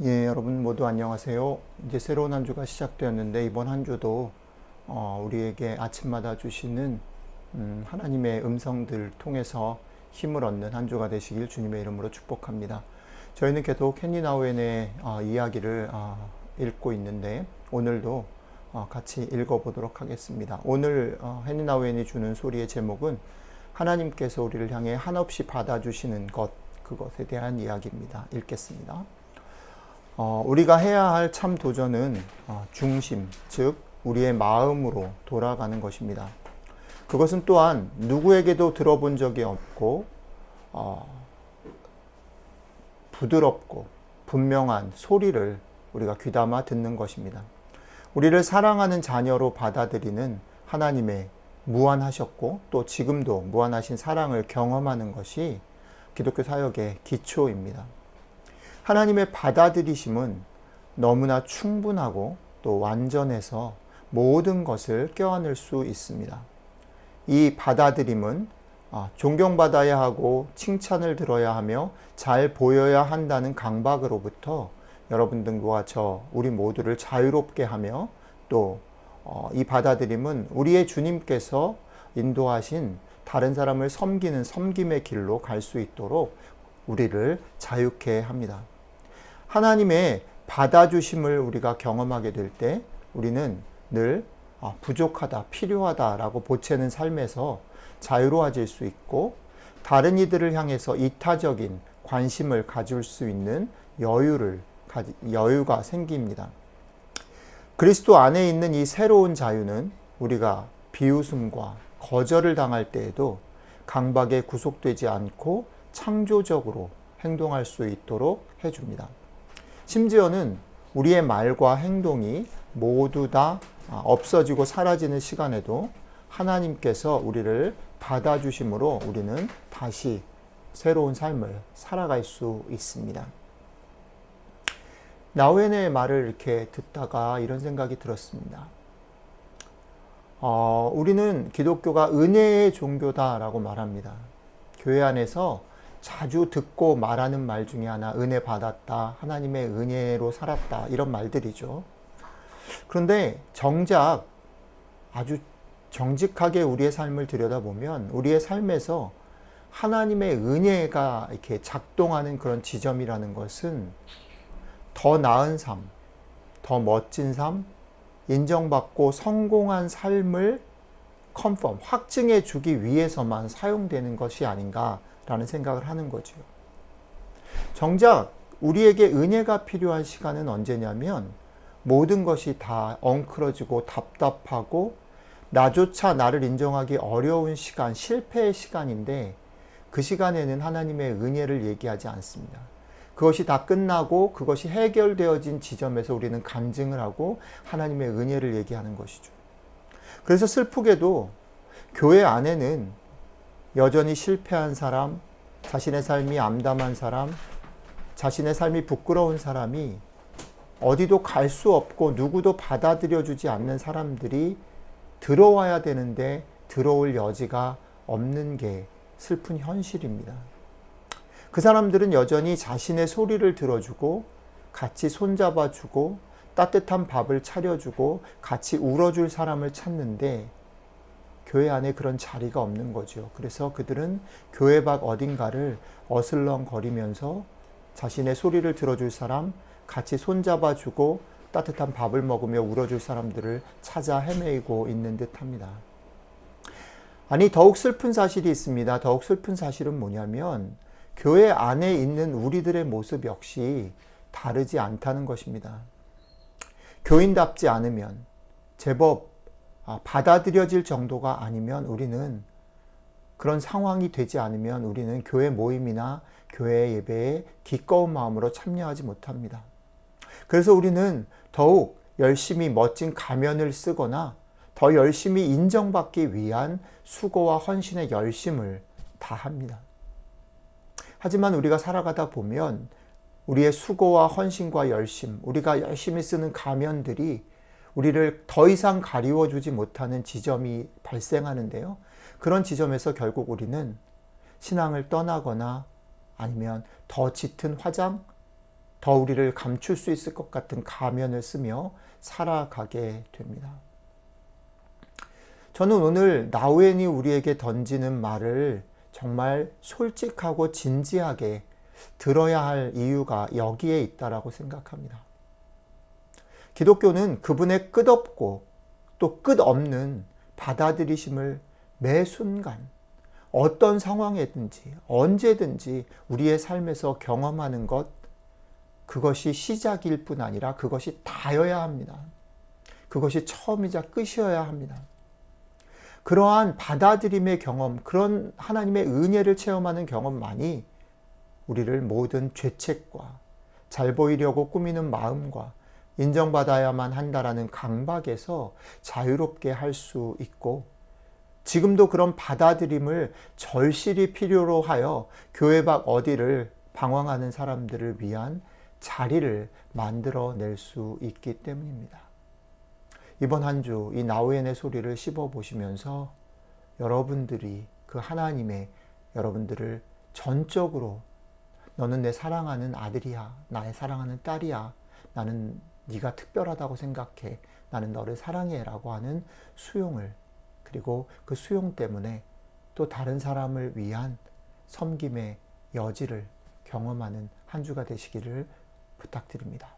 예, 여러분 모두 안녕하세요. 이제 새로운 한 주가 시작되었는데 이번 한 주도 우리에게 아침마다 주시는 하나님의 음성들 통해서 힘을 얻는 한 주가 되시길 주님의 이름으로 축복합니다. 저희는 계속 헨리 나우엔의 이야기를 읽고 있는데 오늘도 같이 읽어보도록 하겠습니다. 오늘 헨리 나우엔이 주는 소리의 제목은 하나님께서 우리를 향해 한없이 받아주시는 것, 그것에 대한 이야기입니다. 읽겠습니다. 우리가 해야 할 참 도전은 중심, 즉 우리의 마음으로 돌아가는 것입니다. 그것은 또한 누구에게도 들어본 적이 없고 부드럽고 분명한 소리를 우리가 귀담아 듣는 것입니다. 우리를 사랑하는 자녀로 받아들이는 하나님의 무한하셨고 또 지금도 무한하신 사랑을 경험하는 것이 기독교 사역의 기초입니다. 하나님의 받아들이심은 너무나 충분하고 또 완전해서 모든 것을 껴안을 수 있습니다. 이 받아들임은 존경받아야 하고 칭찬을 들어야 하며 잘 보여야 한다는 강박으로부터 여러분들과 우리 모두를 자유롭게 하며 또 이 받아들임은 우리의 주님께서 인도하신 다른 사람을 섬기는 섬김의 길로 갈 수 있도록 우리를 자유케 합니다. 하나님의 받아주심을 우리가 경험하게 될 때 우리는 늘 부족하다, 필요하다라고 보채는 삶에서 자유로워질 수 있고 다른 이들을 향해서 이타적인 관심을 가질 수 있는 여유가 생깁니다. 그리스도 안에 있는 이 새로운 자유는 우리가 비웃음과 거절을 당할 때에도 강박에 구속되지 않고 창조적으로 행동할 수 있도록 해줍니다. 심지어는 우리의 말과 행동이 모두 다 없어지고 사라지는 시간에도 하나님께서 우리를 받아주심으로 우리는 다시 새로운 삶을 살아갈 수 있습니다. 나우엔의 말을 이렇게 듣다가 이런 생각이 들었습니다. 우리는 기독교가 은혜의 종교다라고 말합니다. 교회 안에서 자주 듣고 말하는 말 중에 하나, 은혜 받았다, 하나님의 은혜로 살았다, 이런 말들이죠. 그런데 정작 아주 정직하게 우리의 삶을 들여다보면 우리의 삶에서 하나님의 은혜가 이렇게 작동하는 그런 지점이라는 것은 더 나은 삶, 더 멋진 삶, 인정받고 성공한 삶을 확증해 주기 위해서만 사용되는 것이 아닌가라는 생각을 하는 거죠. 정작 우리에게 은혜가 필요한 시간은 언제냐면 모든 것이 다 엉클어지고 답답하고 나조차 나를 인정하기 어려운 시간, 실패의 시간인데 그 시간에는 하나님의 은혜를 얘기하지 않습니다. 그것이 다 끝나고 그것이 해결되어진 지점에서 우리는 간증을 하고 하나님의 은혜를 얘기하는 것이죠. 그래서 슬프게도 교회 안에는 여전히 실패한 사람, 자신의 삶이 암담한 사람, 자신의 삶이 부끄러운 사람이 어디도 갈 수 없고 누구도 받아들여주지 않는 사람들이 들어와야 되는데 들어올 여지가 없는 게 슬픈 현실입니다. 그 사람들은 여전히 자신의 소리를 들어주고 같이 손잡아주고 따뜻한 밥을 차려주고 같이 울어줄 사람을 찾는데 교회 안에 그런 자리가 없는 거죠. 그래서 그들은 교회 밖 어딘가를 어슬렁거리면서 자신의 소리를 들어줄 사람, 같이 손잡아주고 따뜻한 밥을 먹으며 울어줄 사람들을 찾아 헤매이고 있는 듯합니다. 아니, 더욱 슬픈 사실이 있습니다. 더욱 슬픈 사실은 뭐냐면 교회 안에 있는 우리들의 모습 역시 다르지 않다는 것입니다. 교인답지 않으면, 제법 받아들여질 정도가 아니면 우리는, 그런 상황이 되지 않으면 우리는 교회 모임이나 교회 예배에 기꺼운 마음으로 참여하지 못합니다. 그래서 우리는 더욱 열심히 멋진 가면을 쓰거나 더 열심히 인정받기 위한 수고와 헌신의 열심을 다합니다. 하지만 우리가 살아가다 보면 우리의 수고와 헌신과 열심, 우리가 열심히 쓰는 가면들이 우리를 더 이상 가리워주지 못하는 지점이 발생하는데요. 그런 지점에서 결국 우리는 신앙을 떠나거나 아니면 더 짙은 화장, 더 우리를 감출 수 있을 것 같은 가면을 쓰며 살아가게 됩니다. 저는 오늘 나우엔이 우리에게 던지는 말을 정말 솔직하고 진지하게 들어야 할 이유가 여기에 있다라고 생각합니다. 기독교는 그분의 끝없고 또 끝없는 받아들이심을 매 순간 어떤 상황이든지 언제든지 우리의 삶에서 경험하는 것, 그것이 시작일 뿐 아니라 그것이 다여야 합니다. 그것이 처음이자 끝이어야 합니다. 그러한 받아들임의 경험, 그런 하나님의 은혜를 체험하는 경험만이 우리를 모든 죄책과 잘 보이려고 꾸미는 마음과 인정받아야만 한다라는 강박에서 자유롭게 할 수 있고, 지금도 그런 받아들임을 절실히 필요로 하여 교회 밖 어디를 방황하는 사람들을 위한 자리를 만들어낼 수 있기 때문입니다. 이번 한 주 이 나우엔의 소리를 씹어보시면서 여러분들이 그 하나님의 여러분들을 전적으로 너는 내 사랑하는 아들이야, 나의 사랑하는 딸이야, 나는 네가 특별하다고 생각해, 나는 너를 사랑해 라고 하는 수용을, 그리고 그 수용 때문에 또 다른 사람을 위한 섬김의 여지를 경험하는 한 주가 되시기를 부탁드립니다.